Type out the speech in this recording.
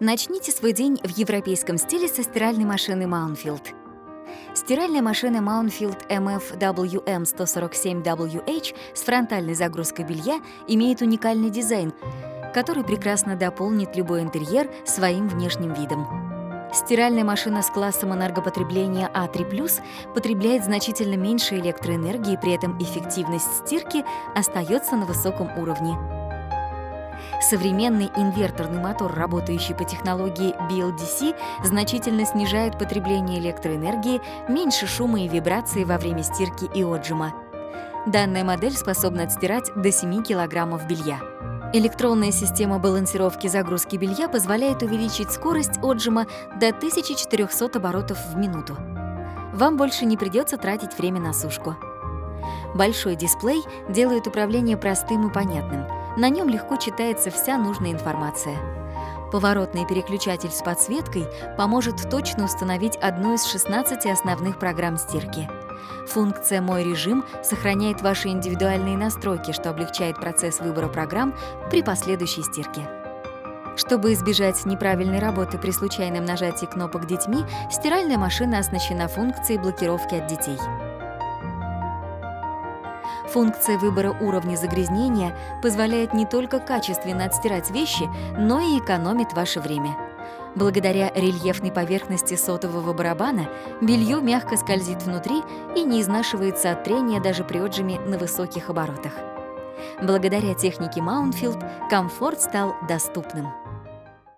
Начните свой день в европейском стиле со стиральной машины Mounfield. Стиральная машина Mounfield MFWM147WH с фронтальной загрузкой белья имеет уникальный дизайн, который прекрасно дополнит любой интерьер своим внешним видом. Стиральная машина с классом энергопотребления А3+, потребляет значительно меньше электроэнергии, при этом эффективность стирки остается на высоком уровне. Современный инверторный мотор, работающий по технологии BLDC, значительно снижает потребление электроэнергии, меньше шума и вибраций во время стирки и отжима. Данная модель способна отстирать до 7 кг белья. Электронная система балансировки загрузки белья позволяет увеличить скорость отжима до 1400 оборотов в минуту. Вам больше не придется тратить время на сушку. Большой дисплей делает управление простым и понятным. На нем легко читается вся нужная информация. Поворотный переключатель с подсветкой поможет точно установить одну из 16 основных программ стирки. Функция «Мой режим» сохраняет ваши индивидуальные настройки, что облегчает процесс выбора программ при последующей стирке. Чтобы избежать неправильной работы при случайном нажатии кнопок детьми, стиральная машина оснащена функцией блокировки от детей. Функция выбора уровня загрязнения позволяет не только качественно отстирать вещи, но и экономит ваше время. Благодаря рельефной поверхности сотового барабана белье мягко скользит внутри и не изнашивается от трения даже при отжиме на высоких оборотах. Благодаря технике Mounfield комфорт стал доступным.